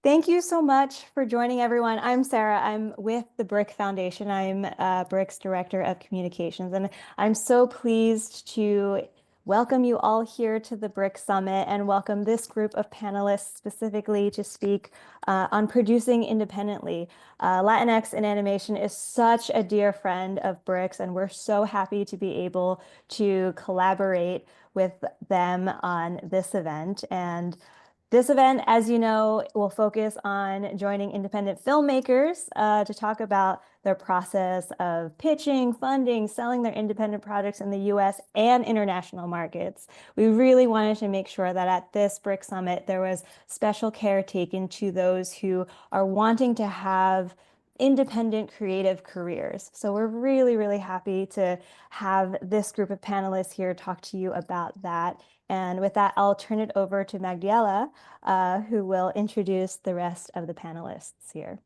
Thank you so much for joining, everyone. I'm Sarah. I'm with the BRIC Foundation. I'm BRIC's Director of Communications, and I'm so pleased to welcome you all here to the BRIC Summit and welcome this group of panelists specifically to speak on producing independently. Latinx in animation is such a dear friend of BRIC's, and we're so happy to be able to collaborate with them on this event. And this event, as you know, will focus on joining independent filmmakers to talk about their process of pitching, funding, selling their independent projects in the US and international markets. We really wanted to make sure that at this BRIC Summit, there was special care taken to those who are wanting to have independent creative careers. So we're really, really happy to have this group of panelists here talk to you about that. And with that, I'll turn it over to Magdiela, who will introduce the rest of the panelists here.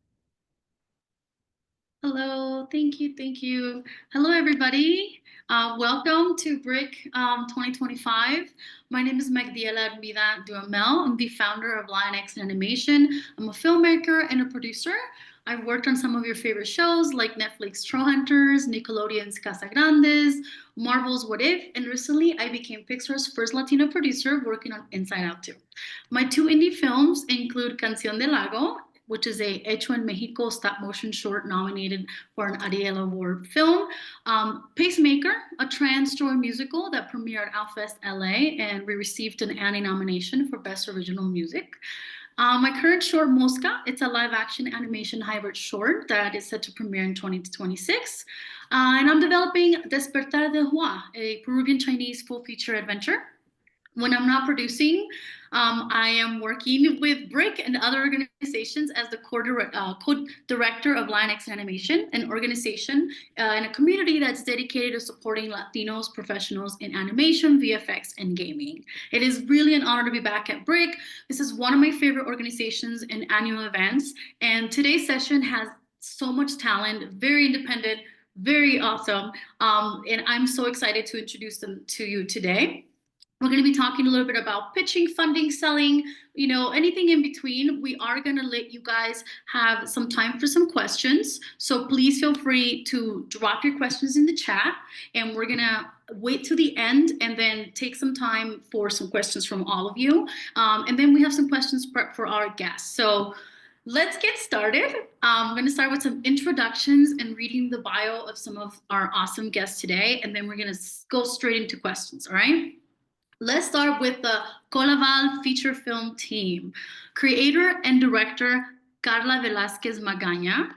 Hello, thank you, thank you. Hello, everybody. Welcome to BRIC 2025. My name is Magdiela Hermida Duhamel. I'm the founder of LXiA Animation. I'm a filmmaker and a producer. I've worked on some of your favorite shows like Netflix Trollhunters, Nickelodeon's Casagrandes, Marvel's What If, and recently I became Pixar's first Latino producer working on Inside Out 2. My two indie films include Canción del Lago, which is a Hecho en Mexico stop-motion short nominated for an Ariel Award film. Pacemaker, a trans story musical that premiered at Outfest LA, and we received an Annie nomination for Best Original Music. My current short, Mosca, it's a live-action animation hybrid short that is set to premiere in 2026. And I'm developing Despertar de Hua, a Peruvian-Chinese full-feature adventure. When I'm not producing, I am working with BRIC and other organizations as the co-director of LXiA Animation, an organization and a community that's dedicated to supporting Latinos professionals in animation, VFX, and gaming. It is really an honor to be back at BRIC. This is one of my favorite organizations and annual events, and today's session has so much talent, very independent, very awesome, and I'm so excited to introduce them to you today. We're going to be talking a little bit about pitching, funding, selling, anything in between. We are going to let you guys have some time for some questions. So please feel free to drop your questions in the chat. And we're going to wait to the end and then take some time for some questions from all of you. And then we have some questions prepped for our guests. So let's get started. I'm going to start with some introductions and reading the bio of some of our awesome guests today. And then we're going to go straight into questions, all right? Let's start with the Colaval feature film team. Creator and director Karla Velázquez Magaña.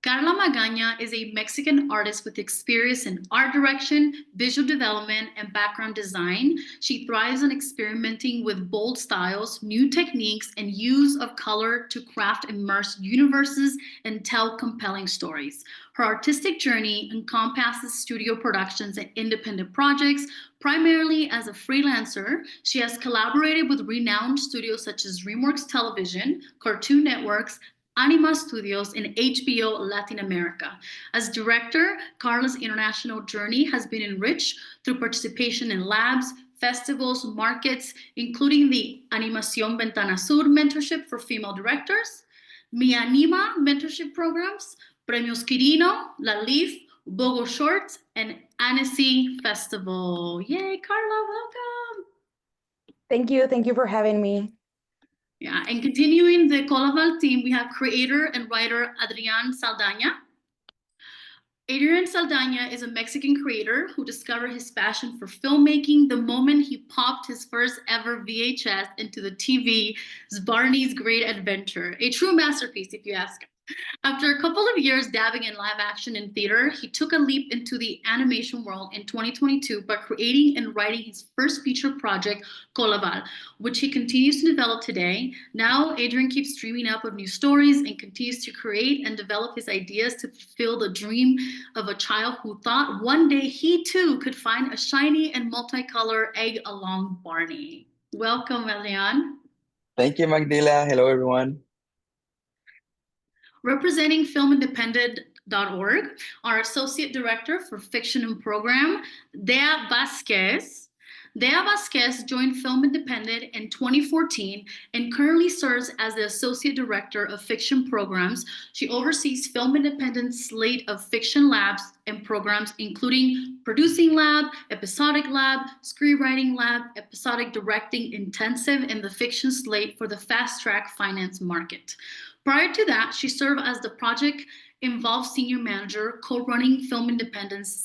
Karla Magaña is a Mexican artist with experience in art direction, visual development, and background design. She thrives on experimenting with bold styles, new techniques, and use of color to craft immersive universes and tell compelling stories. Her artistic journey encompasses studio productions and independent projects. Primarily as a freelancer, she has collaborated with renowned studios such as DreamWorks Television, Cartoon Networks, Anima Studios, and HBO Latin America. As director, Karla's international journey has been enriched through participation in labs, festivals, markets, including the Animación Ventana Sur mentorship for female directors, Mi Anima mentorship programs, Premios Quirino, La Leaf, Bogo Shorts, and Annecy Festival. Yay, Karla, welcome. Thank you. Thank you for having me. Yeah, and continuing the Colaval team, we have creator and writer Adrian Saldaña. Adrian Saldaña is a Mexican creator who discovered his passion for filmmaking the moment he popped his first ever VHS into the TV's Barney's Great Adventure, a true masterpiece if you ask him. After a couple of years dabbing in live action and theater, he took a leap into the animation world in 2022 by creating and writing his first feature project, Colaval, which he continues to develop today. Now, Adrian keeps dreaming up of new stories and continues to create and develop his ideas to fulfill the dream of a child who thought one day he too could find a shiny and multicolored egg along Barney. Welcome, Adrian. Thank you, Magdiela. Hello, everyone. Representing filmindependent.org, our Associate Director for Fiction and Program, Dea Vazquez. Dea Vazquez joined Film Independent in 2014 and currently serves as the Associate Director of Fiction Programs. She oversees Film Independent's slate of fiction labs and programs, including Producing Lab, Episodic Lab, Screenwriting Lab, Episodic Directing Intensive, and the Fiction Slate for the Fast Track Finance Market. Prior to that, she served as the Project Involved Senior Manager, co-running Film Independent's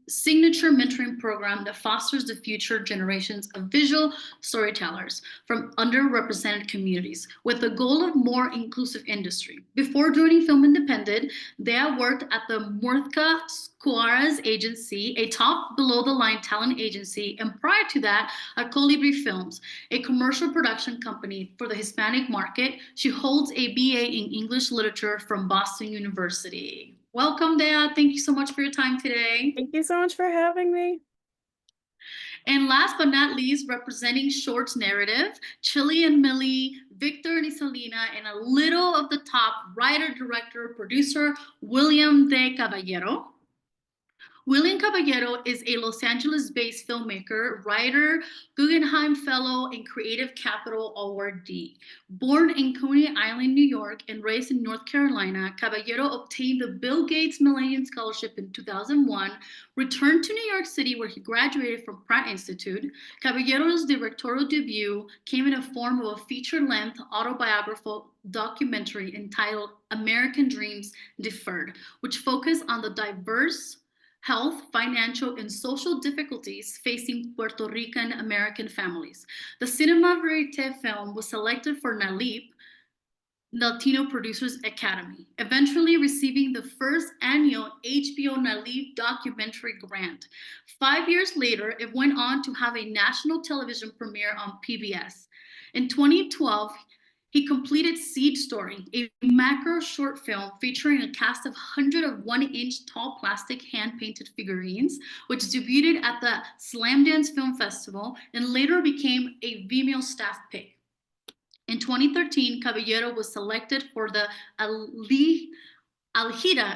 signature mentoring program that fosters the future generations of visual storytellers from underrepresented communities with the goal of more inclusive industry. Before joining Film Independent, Dea worked at the Murtka Suarez Agency, a top below-the-line talent agency, and prior to that, at Colibri Films, a commercial production company for the Hispanic market. She holds a BA in English Literature from Boston University. Welcome, Dea. Thank you so much for your time today. Thank you so much for having me. And last but not least, representing Shorts Narrative, Chili and Millie, Victor and Isolina, and a little of the top writer, director, producer, William D Caballero. William Caballero is a Los Angeles-based filmmaker, writer, Guggenheim Fellow, and Creative Capital Awardee. Born in Coney Island, New York, and raised in North Carolina, Caballero obtained the Bill Gates Millennium Scholarship in 2001, returned to New York City where he graduated from Pratt Institute. Caballero's directorial debut came in the form of a feature-length autobiographical documentary entitled American Dreams Deferred, which focused on the diverse health, financial, and social difficulties facing Puerto Rican American families. The Cinema Verite film was selected for NALIP, Latino Producers Academy, eventually receiving the first annual HBO NALIP documentary grant. 5 years later, it went on to have a national television premiere on PBS. In 2012, he completed Seed Story, a macro short film featuring a cast of 101-inch tall plastic hand-painted figurines, which debuted at the Slamdance Film Festival and later became a Vimeo staff pick. In 2013, Caballero was selected for the LXiA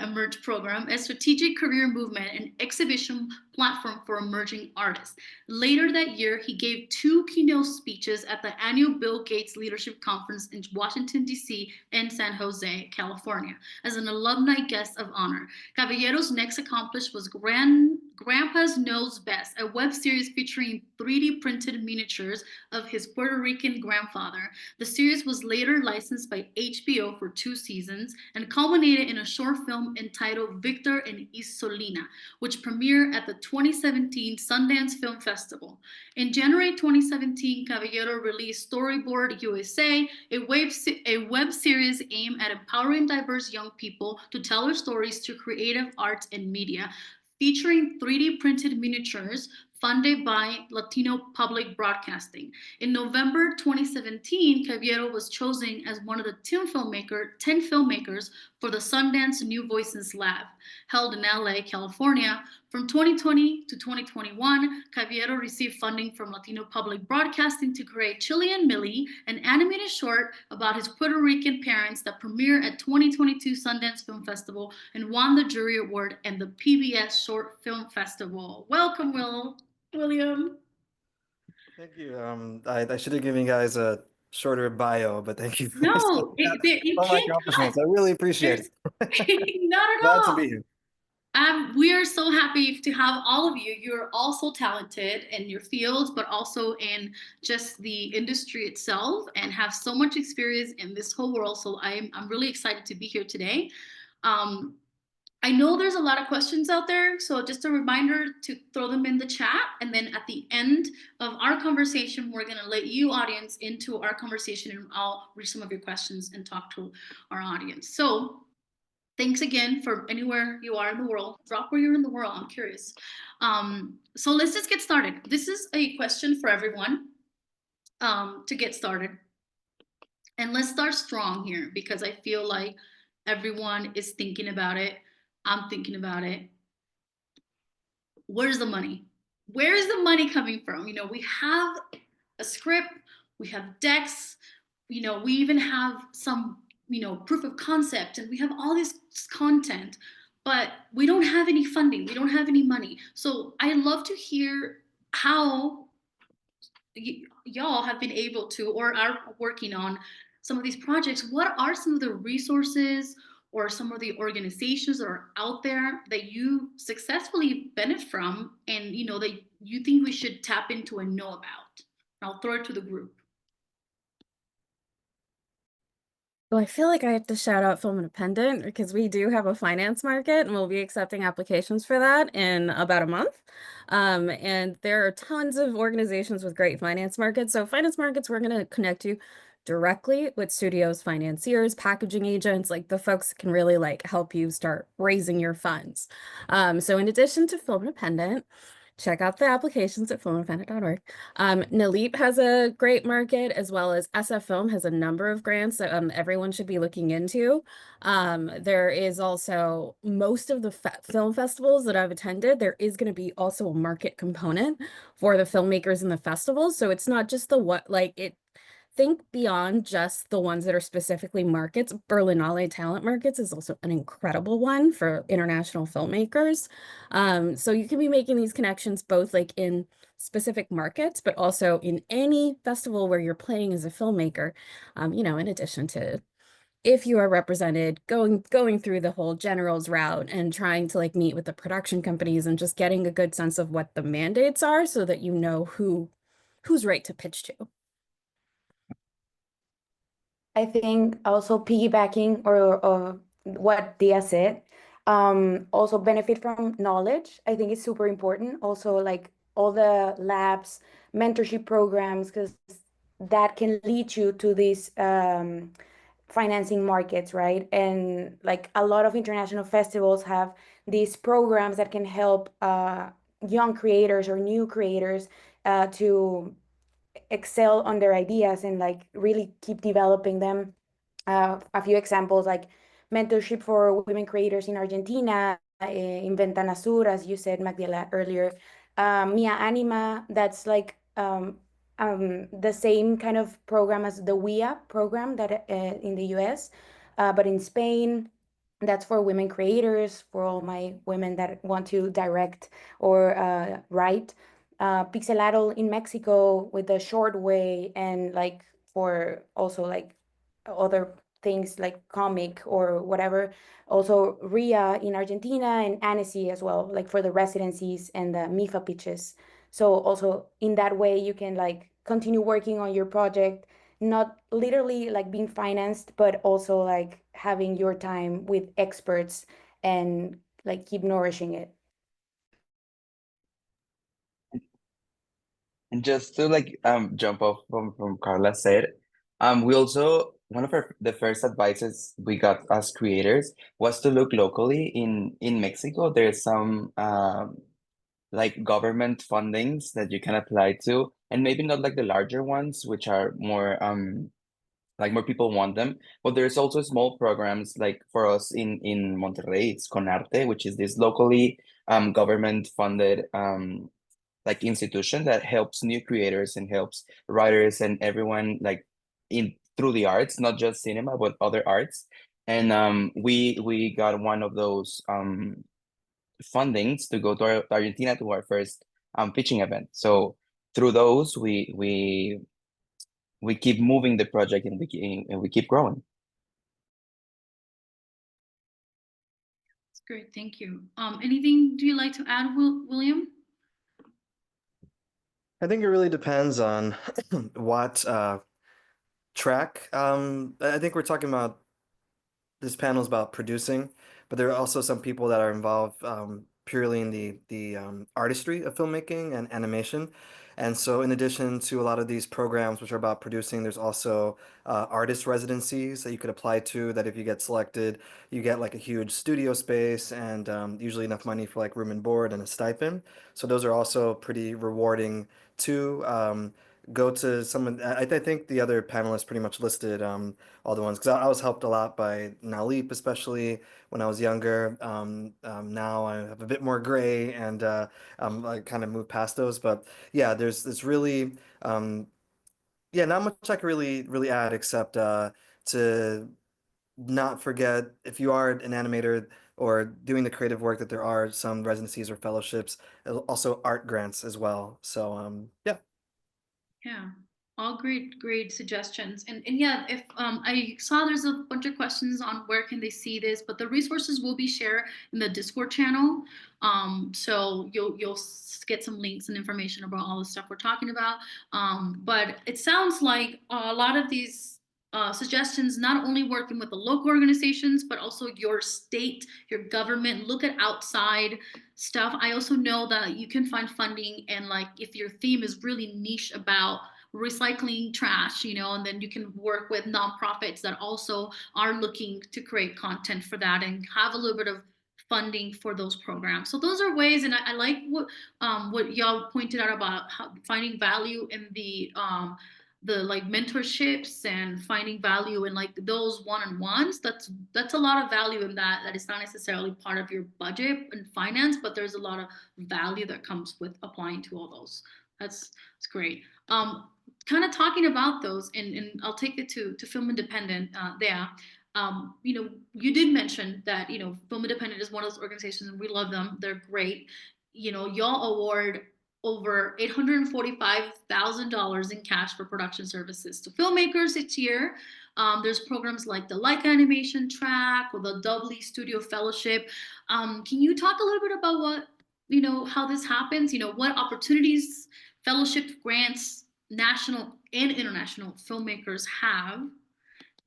Emerge program, a strategic career movement and exhibition platform for emerging artists. Later that year, he gave 2 keynote speeches at the annual Bill Gates Leadership Conference in Washington, D.C. and San Jose, California, as an alumni guest of honor. Caballero's next accomplishment was Grandpa's Knows Best, a web series featuring 3D printed miniatures of his Puerto Rican grandfather. The series was later licensed by HBO for 2 seasons and culminated in a short film entitled Victor and Isolina, which premiered at the 2017 Sundance Film Festival. In January 2017, Caballero released Storyboard USA, a web series aimed at empowering diverse young people to tell their stories through creative arts and media, featuring 3D printed miniatures funded by Latino Public Broadcasting. In November 2017, Caballero was chosen as one of the 10 filmmakers for the Sundance New Voices Lab, held in LA, California. From 2020 to 2021, Caballero received funding from Latino Public Broadcasting to create Chili and Millie, an animated short about his Puerto Rican parents that premiered at 2022 Sundance Film Festival and won the Jury Award and the PBS Short Film Festival. Welcome, William. Thank you. I should have given you guys a shorter bio, but thank you. No, you all my can't accomplishments. I really appreciate it. Not at Glad all. to be here. We are so happy to have all of you. You're all so talented in your fields, but also in just the industry itself, and have so much experience in this whole world. So I'm really excited to be here today. I know there's a lot of questions out there, so just a reminder to throw them in the chat, and then at the end of our conversation, we're gonna let you audience into our conversation, and I'll read some of your questions and talk to our audience. So thanks again for anywhere you are in the world. Drop where you're in the world, I'm curious. So let's just get started. This is a question for everyone to get started. And let's start strong here, because I feel like everyone is thinking about it. I'm thinking about it. Where's the money? Where is the money coming from? You know, we have a script, we have decks, you know, we even have some, you know, proof of concept, and we have all this content, but we don't have any funding, we don't have any money. So I love to hear how y'all have been able to or are working on some of these projects, what are some of the resources or some of the organizations that are out there that you successfully benefit from and that you think we should tap into and know about? I'll throw it to the group. Well, I feel like I have to shout out Film Independent because we do have a finance market and we'll be accepting applications for that in about a month. And there are tons of organizations with great finance markets. So finance markets, we're going to connect you directly with studios, financiers, packaging agents, like the folks that can really like help you start raising your funds. So in addition to Film Independent, check out the applications at filmindependent.org. NALEAP has a great market, as well as SF Film has a number of grants that everyone should be looking into. There is also most of the film festivals that I've attended, there is going to be also a market component for the filmmakers in the festivals. So it's not just think beyond just the ones that are specifically markets. Berlinale Talent Markets is also an incredible one for international filmmakers. So you can be making these connections both like in specific markets, but also in any festival where you're playing as a filmmaker, in addition to if you are represented going through the whole general's route and trying to like meet with the production companies and just getting a good sense of what the mandates are so that you know who's right to pitch to. I think also piggybacking or what Dia said, also benefit from knowledge. I think it's super important. Also, like all the labs, mentorship programs, because that can lead you to these financing markets, right? And like a lot of international festivals have these programs that can help young creators or new creators to excel on their ideas and like really keep developing them. A few examples like mentorship for women creators in Argentina, in Ventana Sur, as you said, Magdiela, earlier. Mia Anima, that's like the same kind of program as the WIA program that in the US, but in Spain, that's for women creators, for all my women that want to direct or write. Pixelatl in Mexico with the short way, and like for also like other things like comic or whatever. Also RIA in Argentina and Annecy as well, like for the residencies and the MIFA pitches. So also in that way you can like continue working on your project, not literally like being financed, but also like having your time with experts and like keep nourishing it. And just to like jump off from Carla said, we also one of the first advices we got as creators was to look locally in Mexico. There's some like government fundings that you can apply to, and maybe not like the larger ones, which are more like more people want them. But there's also small programs like for us in Monterrey, it's Conarte, which is this locally government funded like institution that helps new creators and helps writers and everyone like in through the arts, not just cinema but other arts. And we got one of those fundings to go to Argentina to our first pitching event. So through those we keep moving the project and we keep growing. That's great, thank you. Anything do you like to add, William? I think it really depends on what track. I think we're talking about this panel is about producing, but there are also some people that are involved purely in the artistry of filmmaking and animation. And so in addition to a lot of these programs which are about producing, there's also artist residencies that you could apply to, that if you get selected, you get like a huge studio space and usually enough money for like room and board and a stipend. So those are also pretty rewarding too. Go to someone, I think the other panelists pretty much listed all the ones, because I was helped a lot by NALEAP, especially when I was younger. Now I have a bit more gray and I kind of moved past those. But yeah, there's really yeah, not much I can really add except to not forget, if you are an animator or doing the creative work, that there are some residencies or fellowships, also art grants as well. So yeah. Yeah, all great suggestions. And yeah, if I saw there's a bunch of questions on where can they see this, but the resources will be shared in the Discord channel. So you'll get some links and information about all the stuff we're talking about. But it sounds like a lot of these suggestions not only working with the local organizations, but also your state, your government. Look at outside stuff. I also know that you can find funding, and like if your theme is really niche about recycling trash, and then you can work with nonprofits that also are looking to create content for that and have a little bit of funding for those programs. So those are ways, and I like what y'all pointed out about finding value in the like mentorships and finding value in like those one-on-ones. That's a lot of value in that is not necessarily part of your budget and finance, but there's a lot of value that comes with applying to all those. That's great. Kind of talking about those, and I'll take it to Film Independent there. You did mention that Film Independent is one of those organizations, and we love them. They're great. Y'all award over $845,000 in cash for production services to filmmakers each year. There's programs like the Leica Animation Track or the Doubly Studio Fellowship. Can you talk a little bit about what, how this happens? What opportunities, fellowship grants, national and international filmmakers have?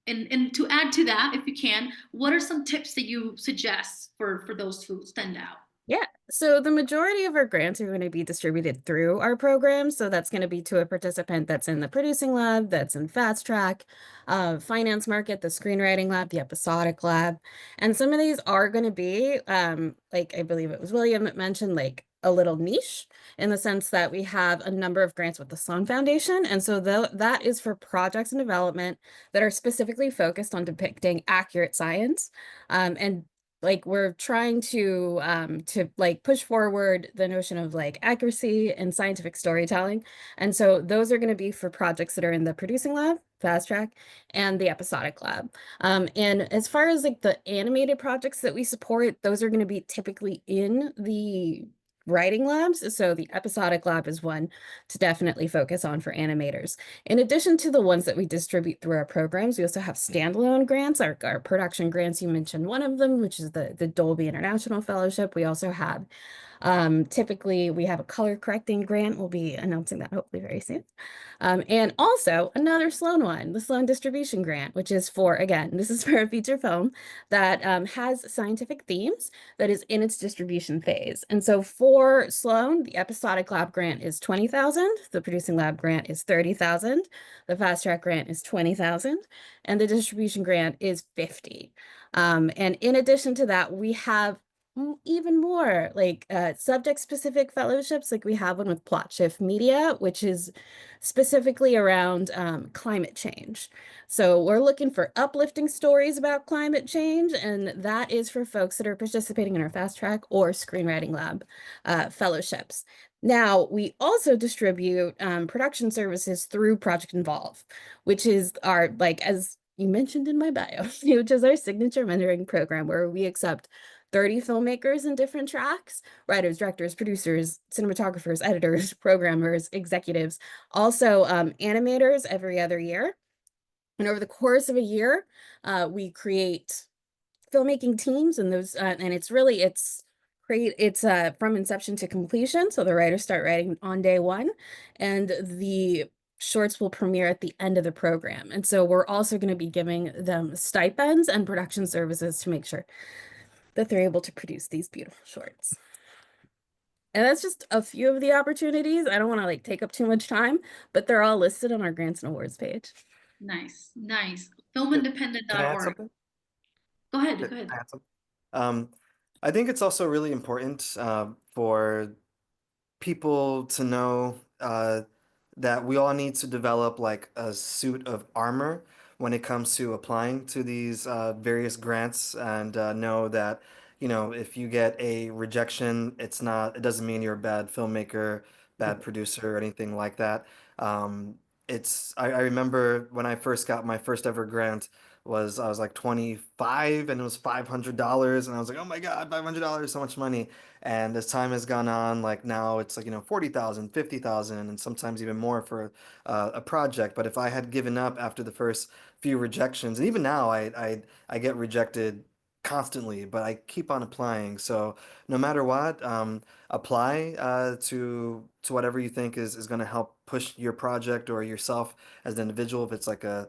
And to add to that, if you can, what are some tips that you suggest for those who stand out? Yeah, so the majority of our grants are going to be distributed through our program. So that's going to be to a participant that's in the producing lab, that's in fast track, finance market, the screenwriting lab, the episodic lab. And some of these are going to be, like I believe it was William that mentioned, like a little niche in the sense that we have a number of grants with the Sloan Foundation. And so that is for projects in development that are specifically focused on depicting accurate science. And like we're trying to like push forward the notion of like accuracy and scientific storytelling. And so those are going to be for projects that are in the producing lab, fast track, and the episodic lab. And as far as like the animated projects that we support, those are going to be typically in the writing labs. So the episodic lab is one to definitely focus on for animators. In addition to the ones that we distribute through our programs, we also have standalone grants, our production grants. You mentioned one of them, which is the Dolby International Fellowship. We also have typically we have a color correcting grant. We'll be announcing that hopefully very soon. And also another Sloan one, the Sloan Distribution Grant, which is for, again, this is for a feature film that has scientific themes that is in its distribution phase. And so for Sloan, the episodic lab grant is $20,000, the producing lab grant is $30,000, the fast track grant is $20,000, and the distribution grant is $50,000. And in addition to that, we have even more like subject specific fellowships. Like we have one with Plot Shift Media, which is specifically around climate change. So we're looking for uplifting stories about climate change, and that is for folks that are participating in our fast track or screenwriting lab fellowships. Now, we also distribute production services through Project Involve, which is our, like, as you mentioned in my bio, which is our signature mentoring program where we accept 30 filmmakers in different tracks, writers, directors, producers, cinematographers, editors, programmers, executives, also animators every other year. And over the course of a year, we create filmmaking teams, and those, and it's from inception to completion. So the writers start writing on day one, and the shorts will premiere at the end of the program. And so we're also going to be giving them stipends and production services to make sure that they're able to produce these beautiful shorts. And that's just a few of the opportunities. I don't want to like take up too much time, but they're all listed on our grants and awards page. Nice. Can I add Filmindependent.org. something? Go ahead. Can I add something? I think it's also really important for people to know that we all need to develop like a suit of armor when it comes to applying to these various grants, and know that, if you get a rejection, it doesn't mean you're a bad filmmaker, bad producer, or anything like that. I remember when I first got my first ever grant, I was like 25 and it was $500 and I was like, oh my God, $500, so much money. And as time has gone on, like now it's like, 40,000, 50,000, and sometimes even more for a project. But if I had given up after the first few rejections, and even now I get rejected constantly, but I keep on applying. So no matter what, apply to whatever you think is going to help push your project or yourself as an individual. If it's like a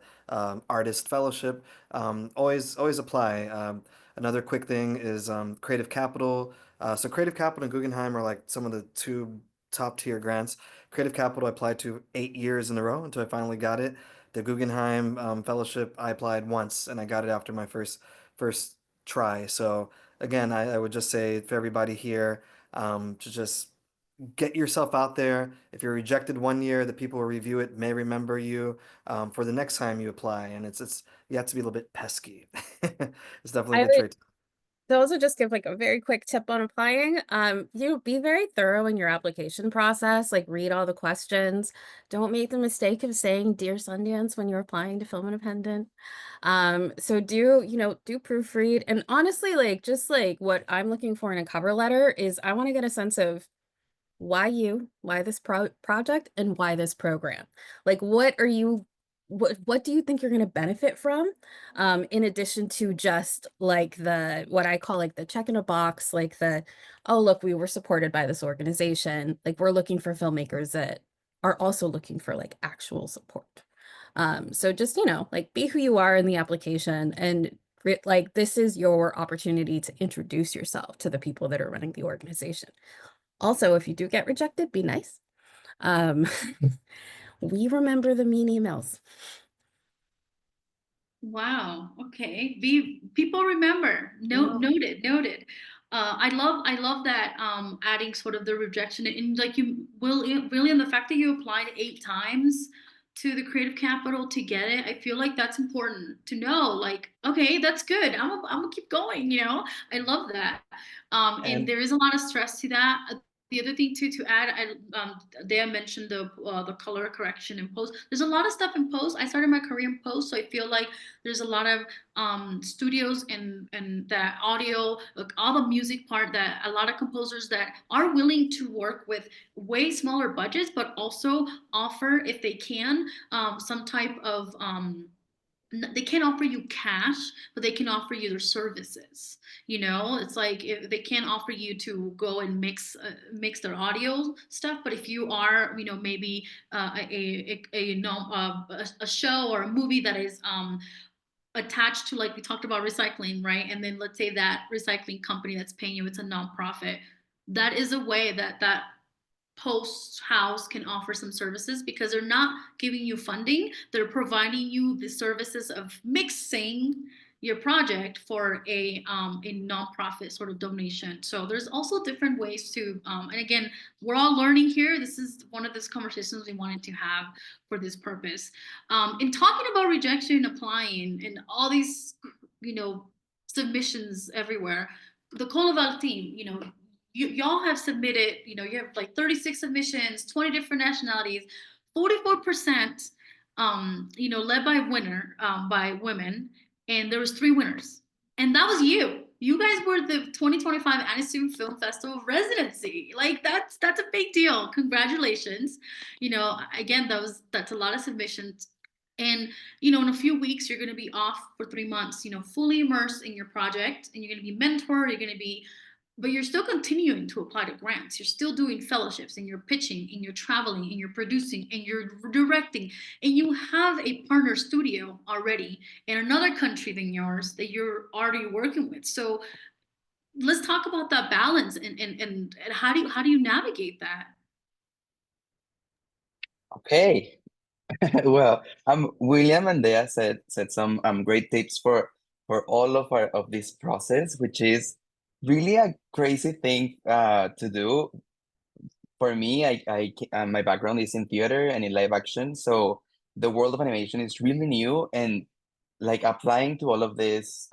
artist fellowship, always apply. Another quick thing is Creative Capital. So Creative Capital and Guggenheim are like some of the two top tier grants. Creative Capital I applied to 8 years in a row until I finally got it. The Guggenheim fellowship I applied once and I got it after my first try. So again, I would just say for everybody here, to just get yourself out there. If you're rejected one year, the people who review it may remember you for the next time you apply. And it's you have to be a little bit pesky. It's definitely I a good would trait. to also just give like a very quick tip on applying. You be very thorough in your application process, like read all the questions. Don't make the mistake of saying Dear Sundance when you're applying to Film Independent. So do proofread. And honestly, like just like what I'm looking for in a cover letter is I want to get a sense of why this project, and why this program. Like what do you think you're going to benefit from, in addition to just like the what I call like the check in a box, like the, oh look, we were supported by this organization, like we're looking for filmmakers that are also looking for like actual support. So just like be who you are in the application, and like this is your opportunity to introduce yourself to the people that are running the organization. Also, if you do get rejected, be nice. Um, we remember the mean emails. Wow. Okay. People remember. Yeah. Noted. I love that adding sort of the rejection, and like you will really, and the fact that you applied 8 times to the Creative Capital to get it, I feel like that's important to know. Like, okay, that's good. I'm gonna keep going, I love that. And And there is a lot of stress to that. The other thing too to add, Dea mentioned the color correction in post. There's a lot of stuff in post. I started my career in post, so I feel like there's a lot of studios and that audio, like all the music part, that a lot of composers that are willing to work with way smaller budgets, but also offer, if they can, some type of they can't offer you cash, but they can offer you their services. It's like if they can't offer you to go and mix their audio stuff, but if you are, maybe a show or a movie that is attached to, like we talked about, recycling, right? And then let's say that recycling company that's paying you, it's a nonprofit. That is a way that post house can offer some services, because they're not giving you funding, they're providing you the services of mixing your project for a nonprofit sort of donation. So there's also different ways to and again, we're all learning here. This is one of those conversations we wanted to have for this purpose. In talking about rejection and applying and all these submissions everywhere, the Coloval team, y'all have submitted, you have like 36 submissions, 20 different nationalities, 44%, led by women, and there was 3 winners. And that was you. You guys were the 2025 Anniston Film Festival residency. Like that's a big deal. Congratulations. Again, that's a lot of submissions. And in a few weeks, you're going to be off for 3 months, fully immersed in your project, and you're going to be mentored. But you're still continuing to apply to grants. You're still doing fellowships, and you're pitching, and you're traveling, and you're producing, and you're directing, and you have a partner studio already in another country than yours that you're already working with. So let's talk about that balance, and how do you navigate that? Okay. Well, William and Dea said some great tips for all of this process, which is really a crazy thing to do. For me, my background is in theater and in live action, so the world of animation is really new, and like applying to all of this,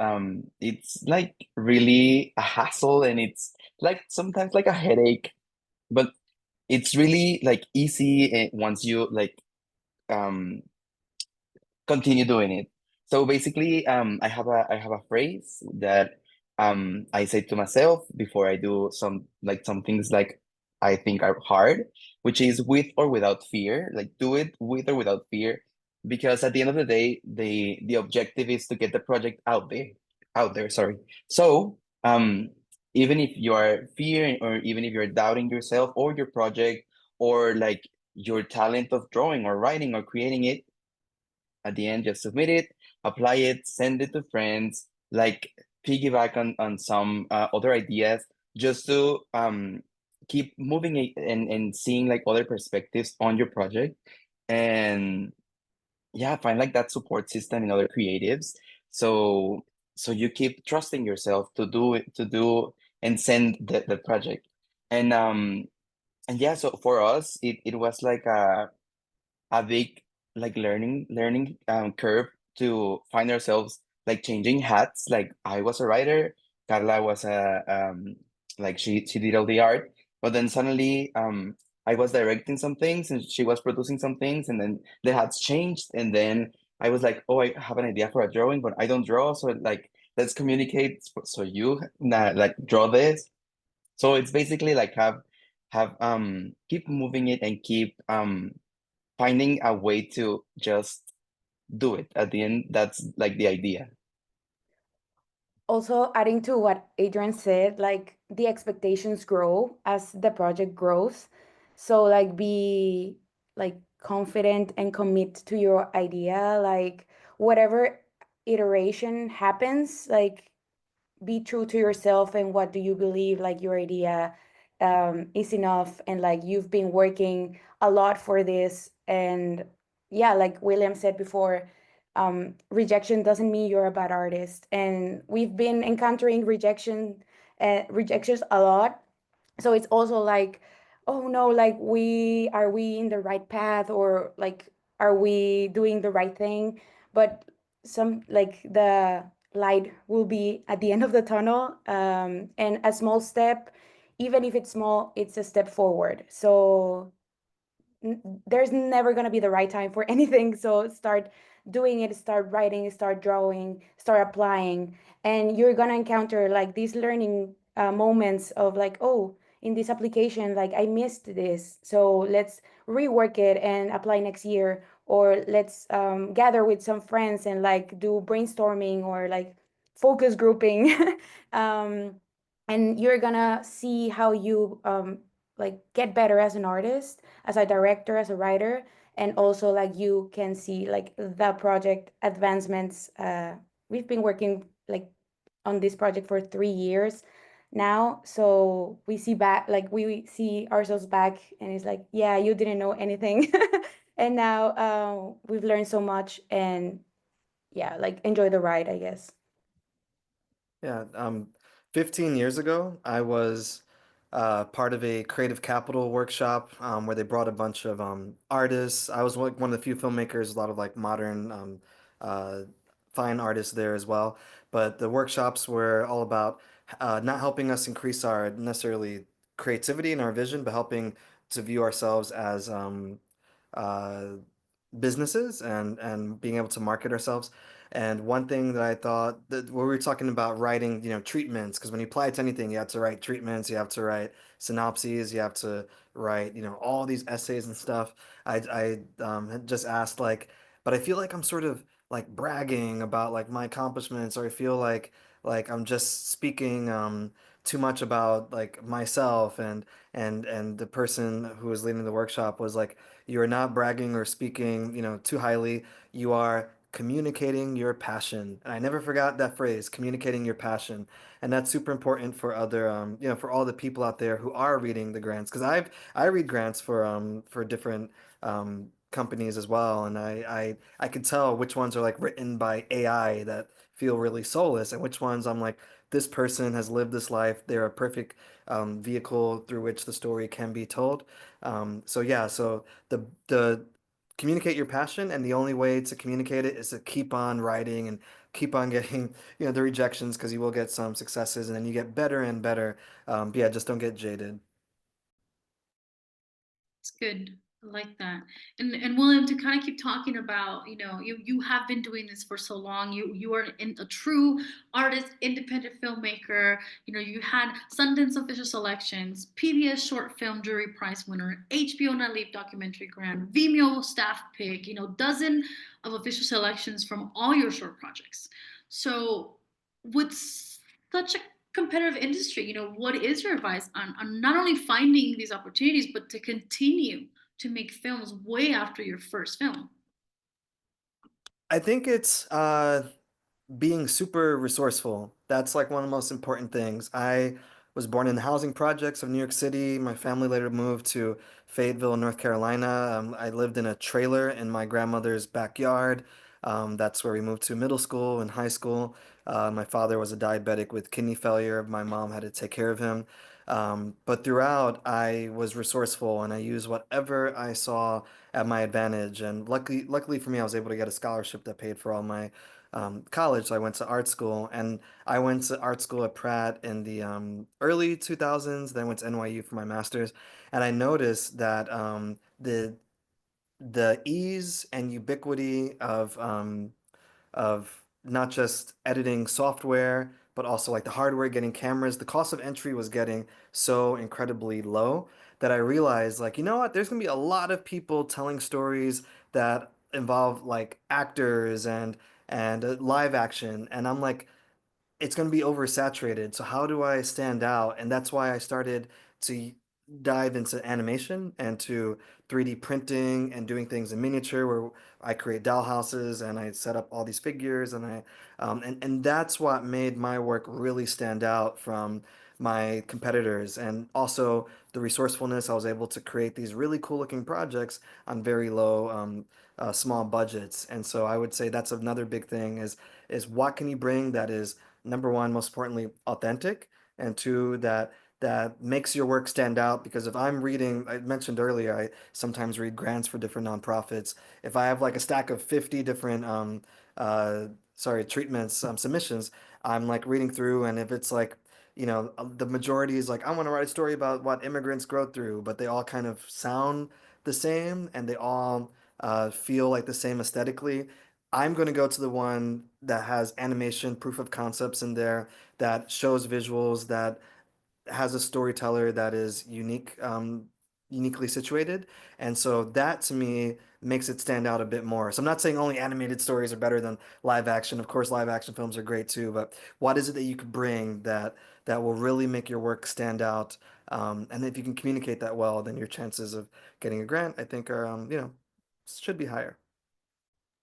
it's like really a hassle, and it's like sometimes like a headache, but it's really like easy once you like um continue doing it. So basically, I have a phrase that I say to myself before I do some things like I think are hard, which is with or without fear. Like do it with or without fear, because at the end of the day, the objective is to get the project out there. Sorry. So even if you are fearing, or even if you're doubting yourself or your project, or like your talent of drawing or writing or creating it, at the end, just submit it, apply it, send it to friends, like piggyback on some other ideas, just to keep moving it and seeing like other perspectives on your project. And yeah, find like that support system in other creatives. So you keep trusting yourself to do it, to do and send the project. And yeah, so for us, it was like a big like learning curve to find ourselves like changing hats. Like I was a writer, Karla was a like she did all the art, but then suddenly I was directing some things and she was producing some things, and then the hats changed, and then I was like, oh, I have an idea for a drawing, but I don't draw, so like let's communicate, so you like draw this. So it's basically like have keep moving it and keep finding a way to just do it at the end. That's like the idea. Also, adding to what Adrian said, like the expectations grow as the project grows. So like be like confident and commit to your idea. Like whatever iteration happens, like be true to yourself and what do you believe like your idea is enough, and like you've been working a lot for this. And yeah, like William said before, rejection doesn't mean you're a bad artist, and we've been encountering rejections a lot. So it's also like, oh no, like we in the right path, or like are we doing the right thing? But some like the light will be at the end of the tunnel, and a small step, even if it's small, it's a step forward. So there's never going to be the right time for anything. So start doing it, start writing, start drawing, start applying, and you're going to encounter like these learning moments of like, oh, in this application, like I missed this. So let's rework it and apply next year. Or let's gather with some friends and like do brainstorming or like focus grouping. um, and you're gonna see how you like get better as an artist, as a director, as a writer, and also like you can see like the project advancements. We've been working like on this project for 3 years now, so we see back, like we see ourselves back, and it's like, yeah, you didn't know anything, and now we've learned so much, and yeah, like enjoy the ride, I guess. Yeah, 15 years ago, I was part of a creative capital workshop where they brought a bunch of artists. I was like one of the few filmmakers, a lot of like modern uh, fine artists there as well. But the workshops were all about not helping us increase our necessarily creativity and our vision, but helping to view ourselves as uh, businesses and being able to market ourselves. And one thing that I thought that when we were talking about writing, treatments, because when you apply it to anything, you have to write treatments, you have to write synopses, you have to write, all these essays and stuff. I had just asked like, but I feel like I'm sort of like bragging about like my accomplishments, or I feel like I'm just speaking too much about like myself. And the person who was leading the workshop was like, you are not bragging or speaking, too highly. You are communicating your passion. And I never forgot that phrase, communicating your passion. And that's super important for other, for all the people out there who are reading the grants. Because I read grants for different companies as well, and I can tell which ones are like written by AI that feel really soulless, and which ones I'm like, this person has lived this life. They're a perfect vehicle through which the story can be told. So yeah, so the communicate your passion, and the only way to communicate it is to keep on writing and keep on getting the rejections, because you will get some successes and then you get better and better. But yeah, just don't get jaded. It's good. I like that. And William, to kind of keep talking about, you know, you have been doing this for so long. You are a true artist, independent filmmaker. You know, you had Sundance official selections, PBS short film jury prize winner, HBO Not Leave documentary grant, Vimeo staff pick, you know, dozen of official selections from all your short projects. So with such a competitive industry, you know, what is your advice on not only finding these opportunities, but to continue to make films way after your first film? I think it's being super resourceful. That's like one of the most important things. I was born in the housing projects of New York City. My family later moved to Fayetteville, North Carolina. I lived in a trailer in my grandmother's backyard. That's where we moved to middle school and high school. My father was a diabetic with kidney failure. My mom had to take care of him. But throughout, I was resourceful and I used whatever I saw at my advantage. And luckily for me, I was able to get a scholarship that paid for all my college. So I went to art school, and I went to art school at Pratt in the early 2000s. Then I went to NYU for my master's, and I noticed that the ease and ubiquity of not just editing software, but also like the hardware, getting cameras. The cost of entry was getting so incredibly low that I realized, like, you know what? There's gonna be a lot of people telling stories that involve like actors and live action, and I'm like, it's going to be oversaturated. So how do I stand out? And that's why I started to dive into animation and to 3D printing and doing things in miniature where I create doll houses and I set up all these figures and and that's what made my work really stand out from my competitors. And also the resourcefulness, I was able to create these really cool looking projects on very low small budgets. And so I would say that's another big thing is what can you bring that is number one, most importantly, authentic, and two, that makes your work stand out. Because if I'm reading, I mentioned earlier, I sometimes read grants for different nonprofits. If I have like a stack of 50 different treatments, submissions, I'm like reading through, and if it's like, you know, the majority is like, I want to write a story about what immigrants go through, but they all kind of sound the same and they all feel like the same aesthetically. I'm going to go to the one that has animation, proof of concepts in there, that shows visuals, that has a storyteller that is unique, uniquely situated. And so that to me makes it stand out a bit more. So I'm not saying only animated stories are better than live action. Of course, live action films are great too, but what is it that you could bring that will really make your work stand out? And if you can communicate that well, then your chances of getting a grant, I think, are should be higher.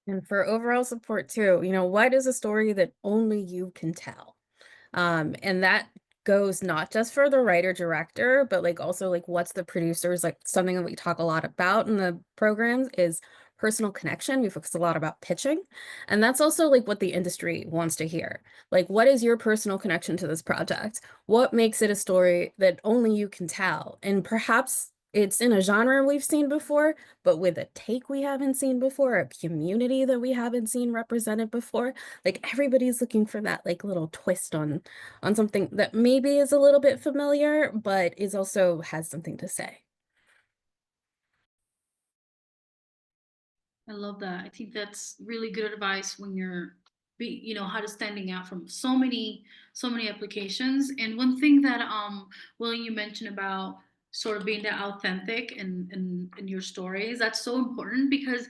And for overall support too, you know, what is a story that only you can tell? And that goes not just for the writer director, but like also like what's the producers, like something that we talk a lot about in the programs is personal connection. We focus a lot about pitching. And that's also like what the industry wants to hear. Like, what is your personal connection to this project? What makes it a story that only you can tell? And perhaps it's in a genre we've seen before, but with a take we haven't seen before, a community that we haven't seen represented before. Like everybody's looking for that like little twist on something that maybe is a little bit familiar, but is also has something to say. I love that. I think that's really good advice when you're you know, how to standing out from so many applications. And one thing that William, you mentioned about sort of being that authentic in your stories, that's so important because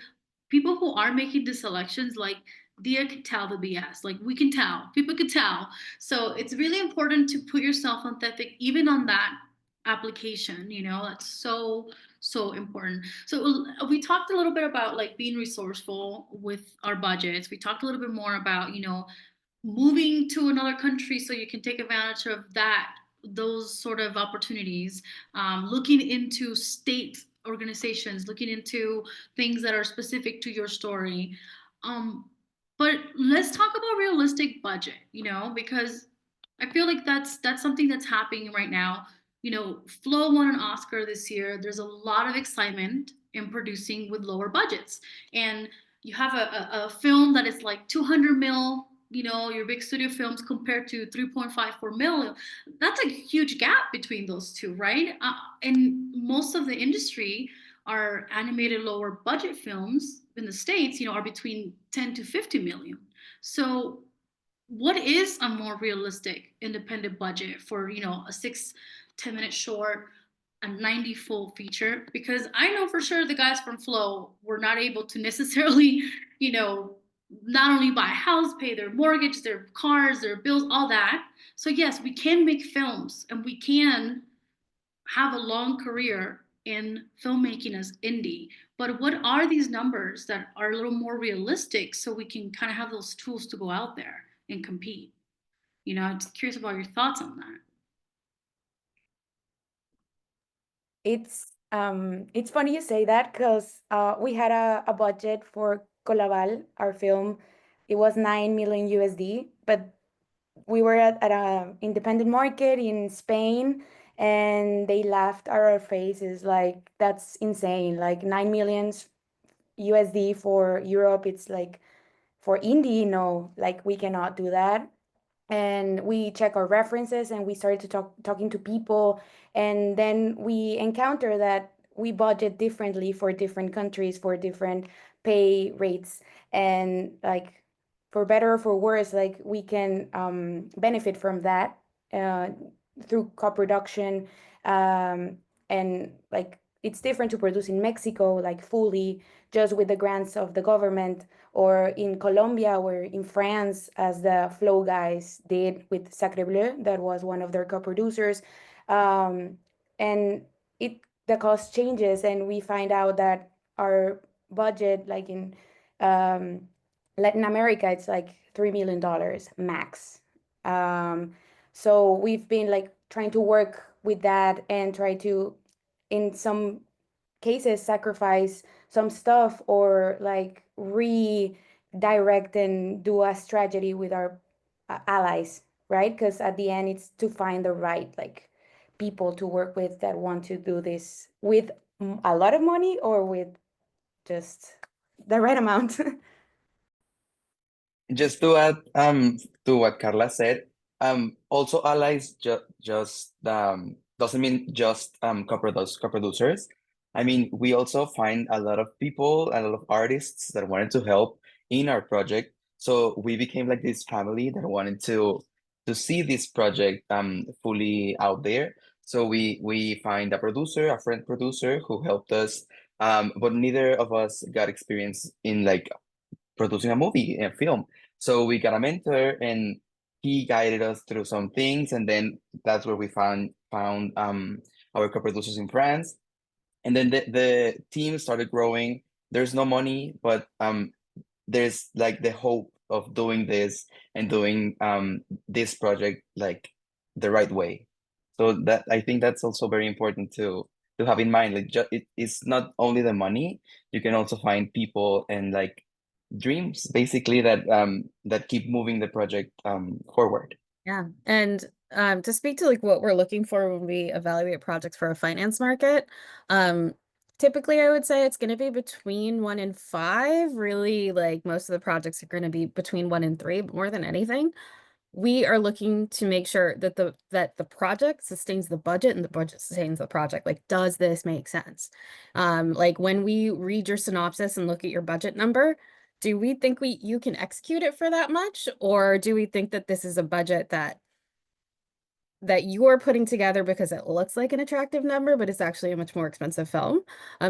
people who are making the selections, like Dea can tell the BS. Like we can tell, people can tell. So it's really important to put yourself authentic even on that application, you know, that's so important. So we talked a little bit about like being resourceful with our budgets. We talked a little bit more about, you know, moving to another country so you can take advantage of those sort of opportunities, looking into state organizations, looking into things that are specific to your story. But let's talk about realistic budget, you know, because I feel like that's something that's happening right now. You know, Flow won an Oscar this year. There's a lot of excitement in producing with lower budgets. And you have a film that is like 200 mil, you know, your big studio films compared to 3.54 million. That's a huge gap between those two, right? And most of the industry our animated lower budget films in the States, are between 10 to 50 million. So what is a more realistic independent budget for, a 10-minute short, a 90 full feature? Because I know for sure the guys from Flow were not able to necessarily, not only buy a house, pay their mortgage, their cars, their bills, all that. So yes, we can make films and we can have a long career in filmmaking as indie, but what are these numbers that are a little more realistic so we can kind of have those tools to go out there and compete? I'm just curious about your thoughts on that. It's funny you say that because we had a budget for Colaval, our film. It was 9 million USD, but we were at an independent market in Spain, and they laughed at our faces like, that's insane. Like 9 million USD for Europe, it's like for indie, no, like we cannot do that. And we check our references and we started to talking to people, and then we encounter that we budget differently for different countries for different pay rates, and like for better or for worse, like we can benefit from that through co-production, and like it's different to produce in Mexico like fully just with the grants of the government, or in Colombia or in France, as the Flow guys did with Sacre Bleu, that was one of their co-producers. And the cost changes, and we find out that our budget, like in Latin America, it's like $3 million max. So we've been like trying to work with that and try to, in some cases, sacrifice some stuff, or like redirect and do a strategy with our allies, right? Because at the end, it's to find the right like people to work with that want to do this with a lot of money or with just the right amount. Just to add to what Karla said, also allies just doesn't mean just co-producers. I mean, we also find a lot of people, a lot of artists that wanted to help in our project. So we became like this family that wanted to see this project fully out there. So we find a friend producer who helped us, but neither of us got experience in like producing a movie, a film. So we got a mentor and he guided us through some things. And then that's where we found our co-producers in France. And then the team started growing. There's no money, but there's like the hope of doing this and doing this project like the right way. So that I think that's also very important to have in mind. Like it's not only the money, you can also find people and like dreams basically that keep moving the project forward. Yeah. And to speak to like what we're looking for when we evaluate projects for a finance market, typically I would say it's going to be between 1 and 5. Really, like most of the projects are going to be between 1 and 3, but more than anything, we are looking to make sure that the project sustains the budget and the budget sustains the project. Like, does this make sense? Like when we read your synopsis and look at your budget number, do we think you can execute it for that much? Or do we think that this is a budget that you're putting together because it looks like an attractive number, but it's actually a much more expensive film?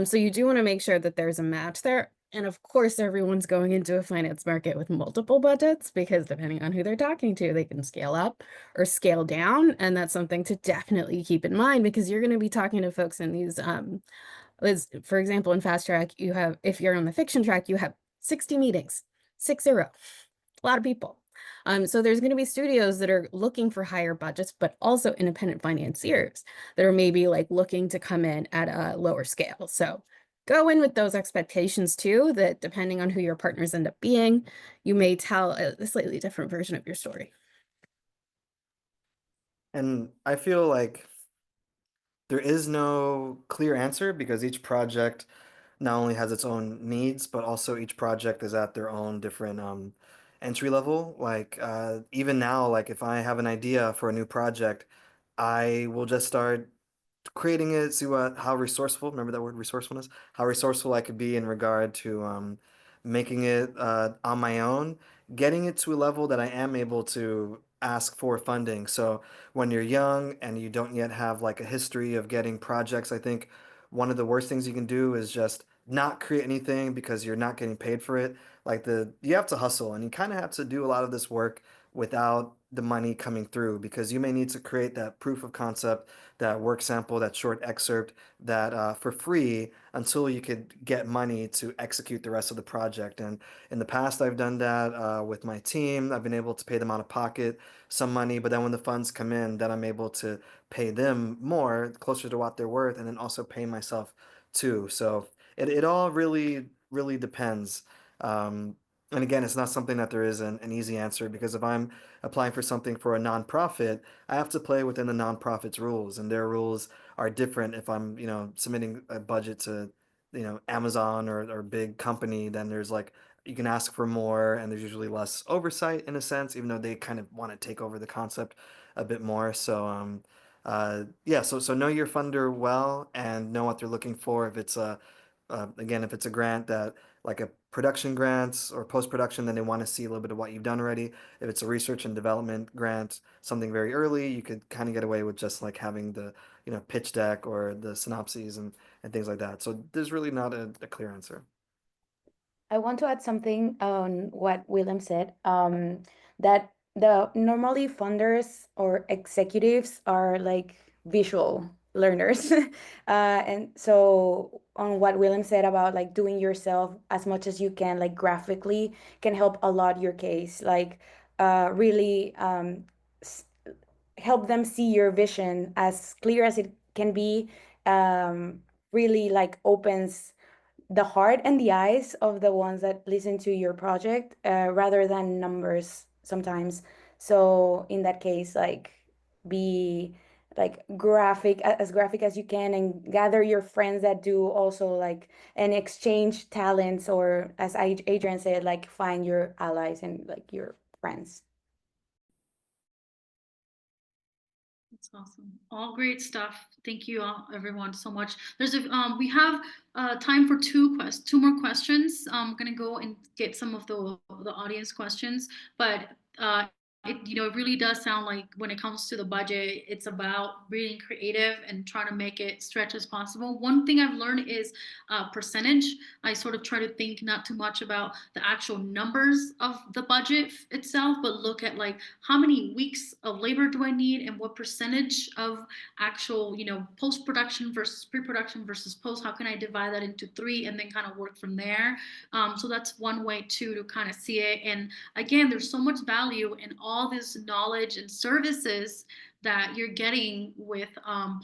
So you do want to make sure that there's a match there. And of course, everyone's going into a finance market with multiple budgets because depending on who they're talking to, they can scale up or scale down. And that's something to definitely keep in mind, because you're going to be talking to folks in these, for example, in Fast Track, you have, if you're on the fiction track, you have 60 meetings, 60, a lot of people. So there's going to be studios that are looking for higher budgets, but also independent financiers that are maybe like looking to come in at a lower scale. So go in with those expectations too, that depending on who your partners end up being, you may tell a slightly different version of your story. And I feel like there is no clear answer because each project not only has its own needs, but also each project is at their own different entry level. Like even now, like if I have an idea for a new project, I will just start creating it, see how resourceful, remember that word resourcefulness, how resourceful I could be in regard to making it on my own, getting it to a level that I am able to ask for funding. So when you're young and you don't yet have like a history of getting projects, I think one of the worst things you can do is just not create anything because you're not getting paid for it. Like you have to hustle and you kind of have to do a lot of this work without the money coming through because you may need to create that proof of concept, that work sample, that short excerpt that for free until you could get money to execute the rest of the project. And in the past, I've done that with my team. I've been able to pay them out of pocket some money, but then when the funds come in, then I'm able to pay them more, closer to what they're worth, and then also pay myself too. So it all really depends. And again, it's not something that there is an easy answer because if I'm applying for something for a nonprofit, I have to play within the nonprofit's rules, and their rules are different if I'm, submitting a budget to, Amazon or big company, then there's like you can ask for more and there's usually less oversight in a sense, even though they kind of want to take over the concept a bit more. So yeah, so know your funder well and know what they're looking for. If it's again, if it's a grant that like a production grants or post-production, then they want to see a little bit of what you've done already. If it's a research and development grant, something very early, you could kind of get away with just like having the, pitch deck or the synopses and things like that. So there's really not a clear answer. I want to add something on what William said, that the normally funders or executives are like visual learners. And so on what William said about like doing yourself as much as you can, like graphically can help a lot your case, like really help them see your vision as clear as it can be, really like opens the heart and the eyes of the ones that listen to your project, rather than numbers sometimes. So in that case, like be like as graphic as you can and gather your friends that do also like and exchange talents, or as Adrian said, like find your allies and like your friends. That's awesome. All great stuff. Thank you all, everyone, so much. We have time for two more questions. I'm gonna go and get some of the audience questions, but it really does sound like when it comes to the budget, it's about being creative and trying to make it stretch as possible. One thing I've learned is percentage. I sort of try to think not too much about the actual numbers of the budget itself, but look at like how many weeks of labor do I need and what percentage of actual, post-production versus pre-production versus post, how can I divide that into three and then kind of work from there. So that's one way too to kind of see it. And again, there's so much value in all this knowledge and services that you're getting with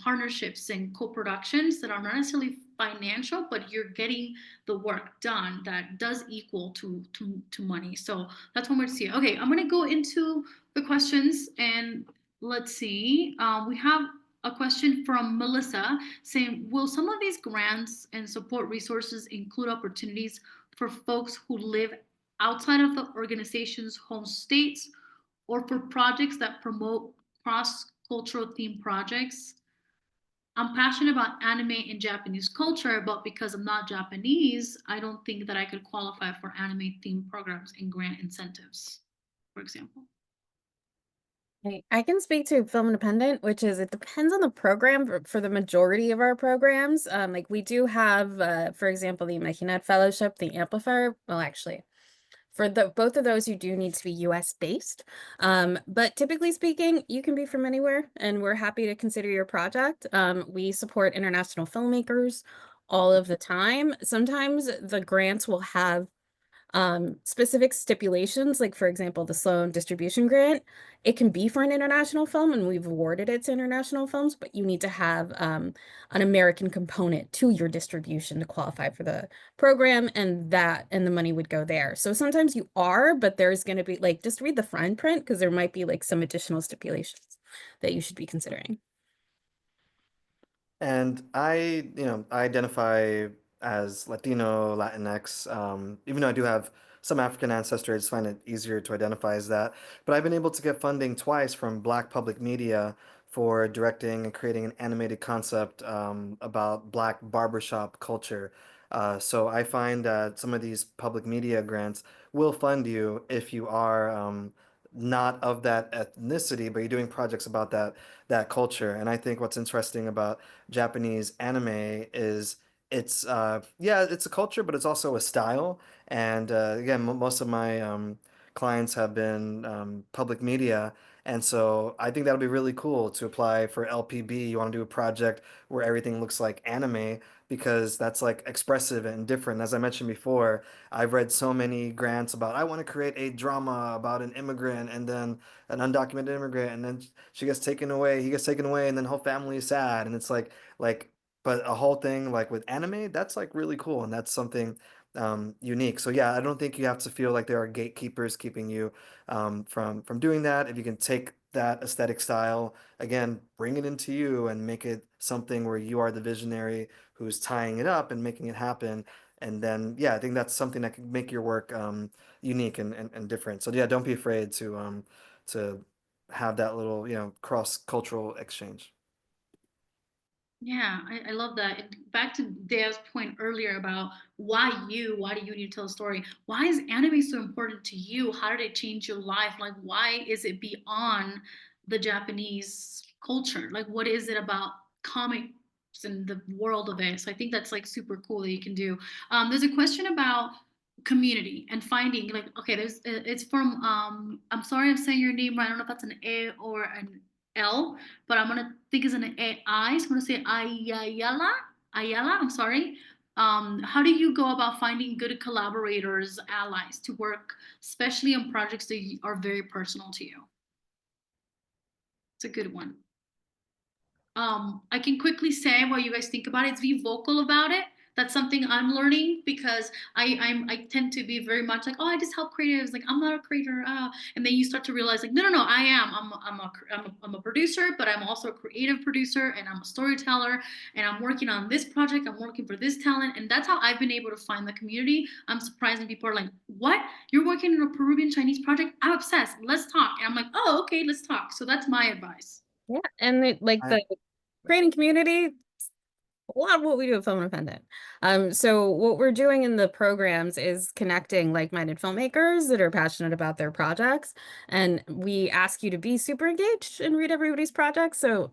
partnerships and co-productions that are not necessarily financial, but you're getting the work done that does equal to money. So that's one way to see it. Okay, I'm gonna go into the questions and let's see. We have a question from Melissa saying, will some of these grants and support resources include opportunities for folks who live outside of the organization's home states or for projects that promote cross-cultural theme projects? I'm passionate about anime and Japanese culture, but because I'm not Japanese, I don't think that I could qualify for anime themed programs and grant incentives, for example. I can speak to Film Independent, which is it depends on the program for the majority of our programs. Like we do have, for example, the Imaginet Fellowship, the Amplifier. Well, actually, for both of those, you do need to be US based. But typically speaking, you can be from anywhere, and we're happy to consider your project. We support international filmmakers all of the time. Sometimes the grants will have specific stipulations, like for example, the Sloan Distribution Grant. It can be for an international film, and we've awarded it to international films, but you need to have an American component to your distribution to qualify for the program, and the money would go there. So sometimes you are, but there's going to be like, just read the fine print because there might be like some additional stipulations that you should be considering. And I identify as Latino, Latinx, even though I do have some African ancestry, I just find it easier to identify as that. But I've been able to get funding twice from Black Public Media for directing and creating an animated concept about Black barbershop culture. So I find that some of these public media grants will fund you if you are not of that ethnicity, but you're doing projects about that culture. And I think what's interesting about Japanese anime is yeah, it's a culture, but it's also a style. And again, most of my clients have been public media. And so I think that'll be really cool to apply for LPB. You want to do a project where everything looks like anime because that's like expressive and different. As I mentioned before, I've read so many grants about I want to create a drama about an immigrant and then an undocumented immigrant and then she gets taken away, he gets taken away, and then whole family is sad. And it's like but a whole thing like with anime, that's like really cool and that's something unique. So yeah, I don't think you have to feel like there are gatekeepers keeping you from doing that. If you can take that aesthetic style, again, bring it into you and make it something where you are the visionary who's tying it up and making it happen. And then, yeah, I think that's something that can make your work unique and different. So yeah, don't be afraid to have that little, cross-cultural exchange. Yeah, I love that. And back to Dea's point earlier about why do you need to tell a story? Why is anime so important to you? How did it change your life? Like, why is it beyond the Japanese culture? Like, what is it about comics and the world of it? So I think that's like super cool that you can do. There's a question about community and finding like, okay, it's from I'm sorry I'm saying your name right. I don't know if that's an A or an L, but I'm gonna think it's an AI. So I'm gonna say Ayala. Ayala. I'm sorry. How do you go about finding good collaborators, allies to work, especially on projects that are very personal to you? It's a good one. I can quickly say what you guys think about it. It's be vocal about it. That's something I'm learning because I tend to be very much like, oh, I just help creatives. Like I'm not a creator. And then you start to realize like, no, I am. I'm a producer, but I'm also a creative producer and I'm a storyteller and I'm working on this project. I'm working for this talent. And that's how I've been able to find the community. I'm surprised when people are like, what? You're working on a Peruvian Chinese project? I'm obsessed. Let's talk. And I'm like, oh, okay, let's talk. So that's my advice. Yeah, and the creating community, a lot of what we do at Film Independent. So what we're doing in the programs is connecting like-minded filmmakers that are passionate about their projects, and we ask you to be super engaged and read everybody's projects. So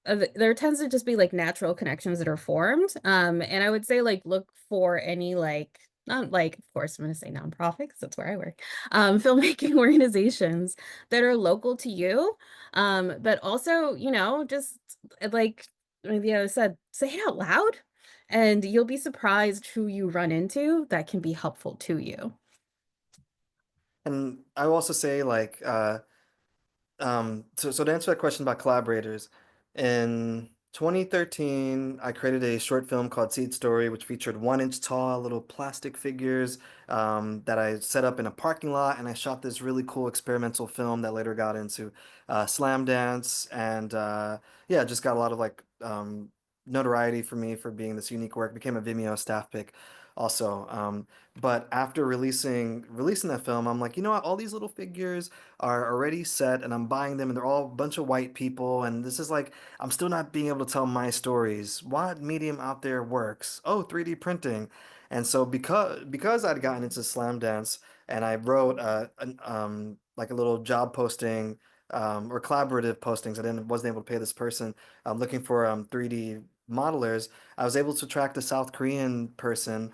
there tends to just be like natural connections that are formed. And I would say like look for any like not like of course I'm going to say nonprofit because that's where I work. Filmmaking organizations that are local to you, but also just like Magdiela said, say it out loud, and you'll be surprised who you run into that can be helpful to you. And I will also say like so to answer that question about collaborators, in 2013, I created a short film called Seed Story, which featured 1 inch tall little plastic figures that I set up in a parking lot, and I shot this really cool experimental film that later got into Slam Dance, and yeah, just got a lot of like notoriety for me for being this unique work. Became a Vimeo staff pick also. But after releasing that film, I'm like, you know what? All these little figures are already set and I'm buying them and they're all a bunch of white people and this is like I'm still not being able to tell my stories. What medium out there works? Oh, 3D printing. And so because I'd gotten into Slam Dance and I wrote like a little job posting or collaborative postings, wasn't able to pay this person. I'm looking for 3D modelers. I was able to track the South Korean person,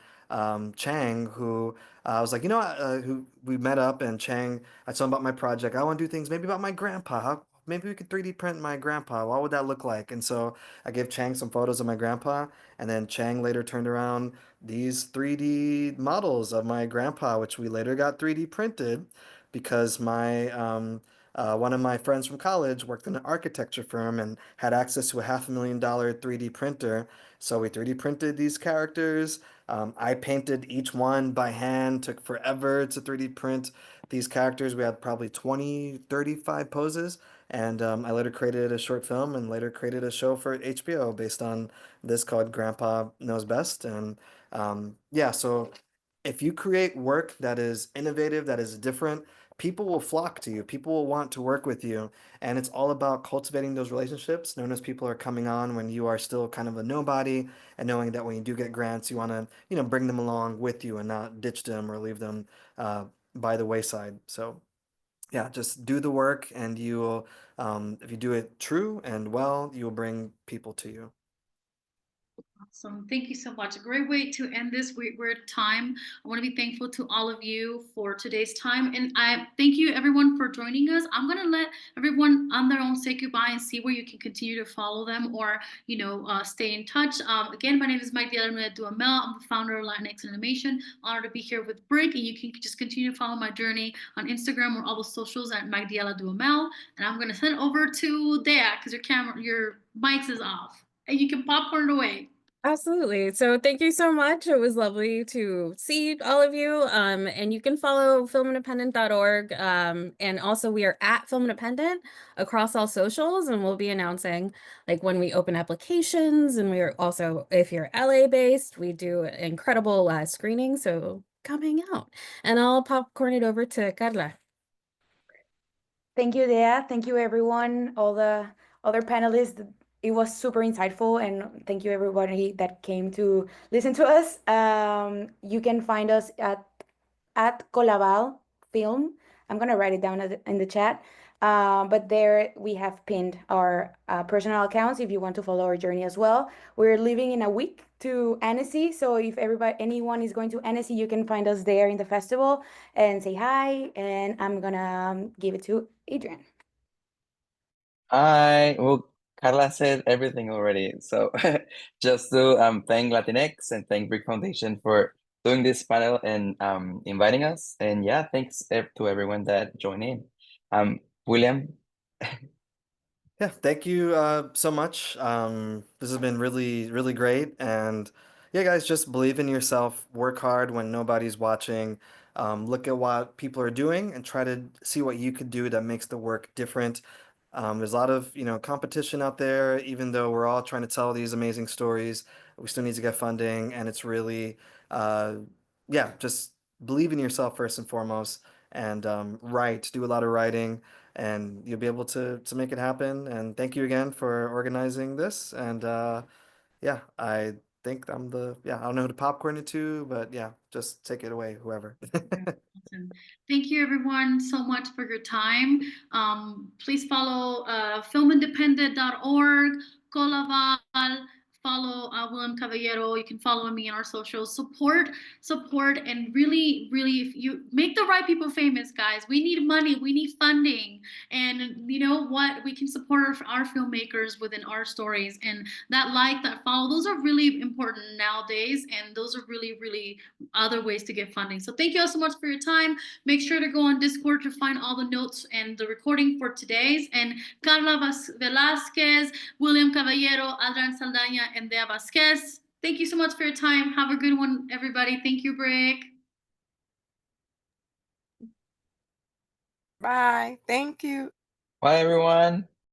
Chang, who I was like, who we met up and Chang, I told him about my project. I want to do things maybe about my grandpa. Maybe we could 3D print my grandpa. What would that look like? And so I gave Chang some photos of my grandpa, and then Chang later turned around these 3D models of my grandpa, which we later got 3D printed because my one of my friends from college worked in an architecture firm and had access to a $500,000 3D printer. So we 3D printed these characters. I painted each one by hand, took forever to 3D print these characters. We had probably 20, 35 poses. And I later created a short film and later created a show for HBO based on this called Grandpa Knows Best. And yeah, so if you create work that is innovative, that is different, people will flock to you. People will want to work with you. And it's all about cultivating those relationships. Notice people are coming on when you are still kind of a nobody, and knowing that when you do get grants, you want to, bring them along with you and not ditch them or leave them by the wayside. So yeah, just do the work, and you will, if you do it true and well, you will bring people to you. Awesome. Thank you so much. A great way to end this. We're at time. I want to be thankful to all of you for today's time. And I thank you everyone for joining us. I'm going to let everyone on their own say goodbye and see where you can continue to follow them or, stay in touch. Again, my name is Magdiela Duhamel. I'm the founder of Latinx Animation. Honored to be here with BRIC. And you can just continue to follow my journey on Instagram or all the socials at Magdiela Duhamel. And I'm going to send it over to Dea because your mics is off. And you can popcorn it away. Absolutely. So thank you so much. It was lovely to see all of you. And you can follow filmindependent.org. And also we are at Film Independent across all socials, and we'll be announcing like when we open applications. And we are also, if you're LA based, we do incredible screenings. So come hang out. And I'll popcorn it over to Karla. Thank you, Dea. Thank you, everyone, all the other panelists. It was super insightful, and thank you, everybody that came to listen to us. You can find us at Colaval Film. I'm gonna write it down in the chat. But there we have pinned our personal accounts if you want to follow our journey as well. We're leaving in a week to Annecy, so if anyone is going to Annecy, you can find us there in the festival and say hi. And I'm gonna give it to Adrian. Well, Carla said everything already. So just to thank Latinx and thank BRIC Foundation for doing this panel and inviting us. And yeah, thanks to everyone that joined in. William. Yeah, thank you so much. This has been really, really great. And yeah, guys, just believe in yourself, work hard when nobody's watching. Look at what people are doing and try to see what you could do that makes the work different. There's a lot of, competition out there, even though we're all trying to tell these amazing stories, we still need to get funding. And it's really, yeah, just believe in yourself first and foremost, and do a lot of writing, and you'll be able to make it happen. And thank you again for organizing this. And yeah, I think I don't know who to popcorn it to, but yeah, just take it away, whoever. Awesome. Thank you everyone so much for your time. Please follow filmindependent.org, Colaval, follow William Caballero. You can follow me on our socials. Support, and really, if you make the right people famous, guys. We need money, we need funding, and you know what? We can support our filmmakers within our stories, and that follow. Those are really important nowadays, and those are really other ways to get funding. So thank you all so much for your time. Make sure to go on Discord to find all the notes and the recording for today's. And Karla Velázquez, William Caballero, Adrian Saldaña, and Dea Vazquez. Thank you so much for your time. Have a good one, everybody. Thank you, BRIC. Bye. Thank you. Bye, everyone.